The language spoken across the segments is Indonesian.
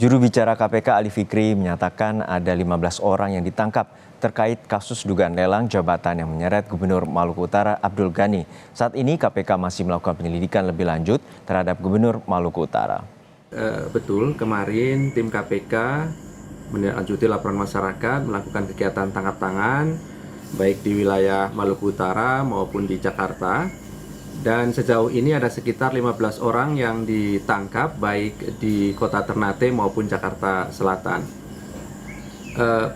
Juru bicara KPK Ali Fikri menyatakan ada 15 orang yang ditangkap terkait kasus dugaan lelang jabatan yang menyeret Gubernur Maluku Utara Abdul Ghani. Saat ini KPK masih melakukan penyelidikan lebih lanjut terhadap Gubernur Maluku Utara. Betul, kemarin tim KPK menindaklanjuti laporan masyarakat melakukan kegiatan tangkap tangan baik di wilayah Maluku Utara maupun di Jakarta. Dan sejauh ini ada sekitar 15 orang yang ditangkap baik di kota Ternate maupun Jakarta Selatan.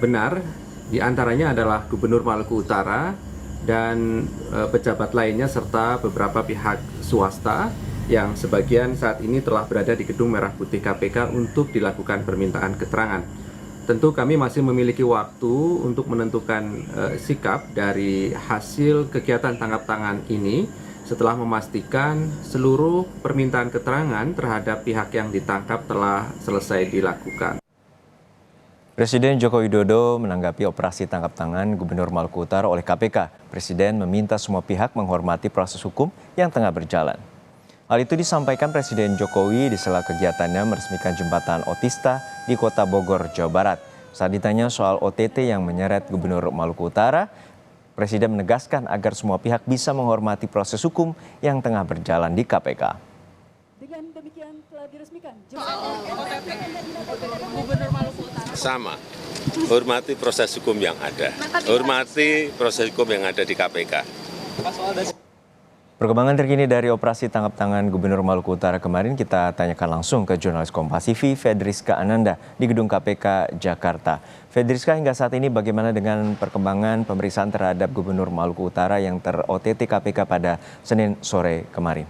Benar, di antaranya adalah Gubernur Maluku Utara dan pejabat lainnya serta beberapa pihak swasta yang sebagian saat ini telah berada di Gedung Merah Putih KPK untuk dilakukan permintaan keterangan. Tentu kami masih memiliki waktu untuk menentukan sikap dari hasil kegiatan tangkap tangan ini setelah memastikan seluruh permintaan keterangan terhadap pihak yang ditangkap telah selesai dilakukan. Presiden Joko Widodo menanggapi operasi tangkap tangan Gubernur Maluku Utara oleh KPK. Presiden meminta semua pihak menghormati proses hukum yang tengah berjalan. Hal itu disampaikan Presiden Jokowi di sela kegiatannya meresmikan jembatan Otista di Kota Bogor, Jawa Barat. Saat ditanya soal OTT yang menyeret Gubernur Maluku Utara, Presiden menegaskan agar semua pihak bisa menghormati proses hukum yang tengah berjalan di KPK. Dengan demikian telah diresmikan Gubernur Maluku Utara. Sama, hormati proses hukum yang ada, hormati proses hukum yang ada di KPK. Perkembangan terkini dari operasi tangkap tangan Gubernur Maluku Utara kemarin kita tanyakan langsung ke jurnalis Kompas TV Fedriska Ananda di Gedung KPK Jakarta. Fedriska, hingga saat ini bagaimana dengan perkembangan pemeriksaan terhadap Gubernur Maluku Utara yang ter-OTT KPK pada Senin sore kemarin?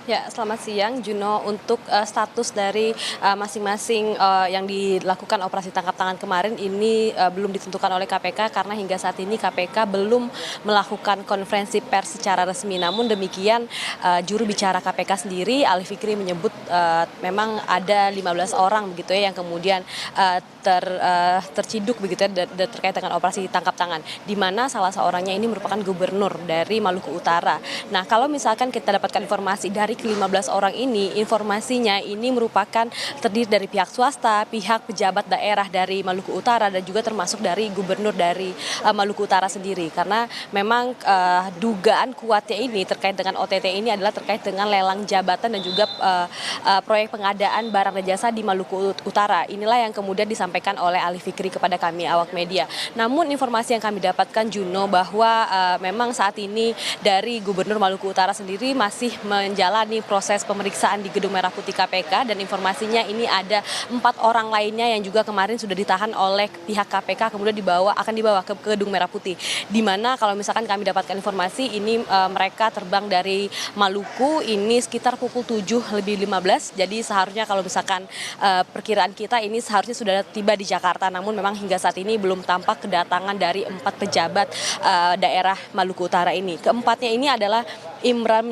Ya, selamat siang Juno. Untuk status dari masing-masing yang dilakukan operasi tangkap tangan kemarin ini belum ditentukan oleh KPK karena hingga saat ini KPK belum melakukan konferensi pers secara resmi. Namun demikian juru bicara KPK sendiri Ali Fikri menyebut memang ada 15 orang begitu ya yang kemudian terciduk begitu ya terkait dengan operasi tangkap tangan, di mana salah seorangnya ini merupakan gubernur dari Maluku Utara. Nah, kalau misalkan kita dapatkan informasi dari ke-15 orang ini, informasinya ini merupakan terdiri dari pihak swasta, pihak pejabat daerah dari Maluku Utara dan juga termasuk dari gubernur dari Maluku Utara sendiri. Karena memang dugaan kuatnya ini terkait dengan OTT ini adalah terkait dengan lelang jabatan dan juga proyek pengadaan barang dan jasa di Maluku Utara. Inilah yang kemudian disampaikan oleh Ali Fikri kepada kami awak media. Namun informasi yang kami dapatkan Juno bahwa memang saat ini dari Gubernur Maluku Utara sendiri masih menjalani proses pemeriksaan di Gedung Merah Putih KPK dan informasinya ini ada 4 orang lainnya yang juga kemarin sudah ditahan oleh pihak KPK kemudian akan dibawa ke Gedung Merah Putih. Di mana kalau misalkan kami dapatkan informasi ini mereka terbang dari Maluku ini sekitar pukul 7:15. Jadi seharusnya kalau misalkan perkiraan kita ini seharusnya sudah tiba di Jakarta, namun memang hingga saat ini belum tampak kedatangan dari 4 pejabat daerah Maluku Utara ini. Keempatnya ini adalah Imran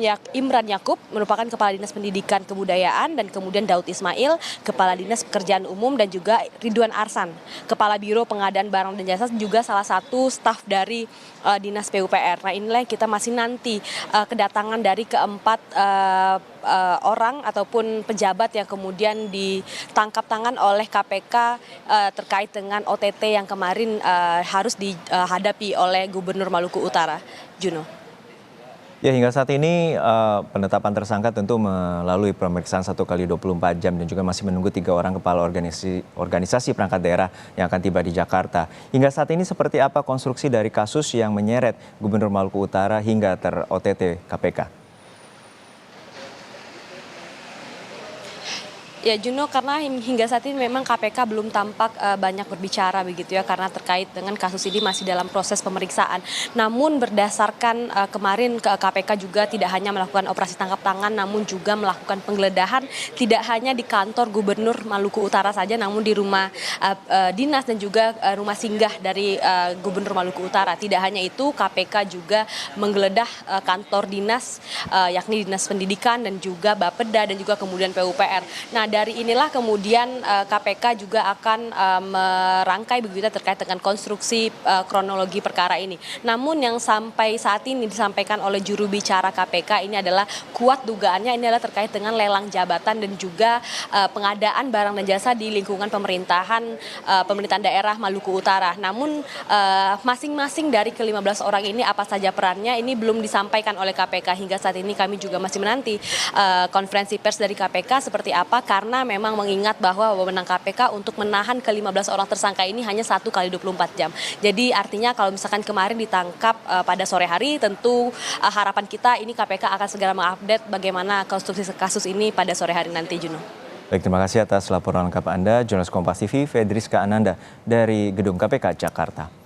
Yakub merupakan Kepala Dinas Pendidikan Kebudayaan dan kemudian Daud Ismail, Kepala Dinas Pekerjaan Umum dan juga Ridwan Arsan, Kepala Biro Pengadaan Barang dan Jasa juga salah satu staf dari Dinas PUPR. Nah, inilah yang kita masih nanti kedatangan dari keempat orang ataupun pejabat yang kemudian ditangkap tangan oleh KPK terkait dengan OTT yang kemarin harus dihadapi oleh Gubernur Maluku Utara. Juno. Ya, hingga saat ini penetapan tersangka tentu melalui pemeriksaan 1x24 jam dan juga masih menunggu 3 orang kepala organisasi perangkat daerah yang akan tiba di Jakarta. Hingga saat ini seperti apa konstruksi dari kasus yang menyeret Gubernur Maluku Utara hingga ter-OTT KPK? Ya Juno, karena hingga saat ini memang KPK belum tampak banyak berbicara begitu ya karena terkait dengan kasus ini masih dalam proses pemeriksaan. Namun berdasarkan kemarin KPK juga tidak hanya melakukan operasi tangkap tangan namun juga melakukan penggeledahan tidak hanya di kantor Gubernur Maluku Utara saja namun di rumah dinas dan juga rumah singgah dari Gubernur Maluku Utara. Tidak hanya itu, KPK juga menggeledah kantor dinas yakni Dinas Pendidikan dan juga Bapeda dan juga kemudian PUPR. Nah, dari inilah kemudian KPK juga akan merangkai begitu terkait dengan konstruksi kronologi perkara ini. Namun yang sampai saat ini disampaikan oleh juru bicara KPK ini adalah kuat dugaannya ini adalah terkait dengan lelang jabatan dan juga pengadaan barang dan jasa di lingkungan pemerintahan daerah Maluku Utara. Namun masing-masing dari ke-15 orang ini apa saja perannya ini belum disampaikan oleh KPK. Hingga saat ini kami juga masih menanti konferensi pers dari KPK seperti apa, karena memang mengingat bahwa wewenang KPK untuk menahan ke-15 orang tersangka ini hanya 1 kali 24 jam. Jadi artinya kalau misalkan kemarin ditangkap pada sore hari, tentu harapan kita ini KPK akan segera mengupdate bagaimana konstruksi kasus ini pada sore hari nanti, Juno. Baik, terima kasih atas laporan lengkap Anda, jurnalis Kompas TV, Fedriska Ananda dari Gedung KPK Jakarta.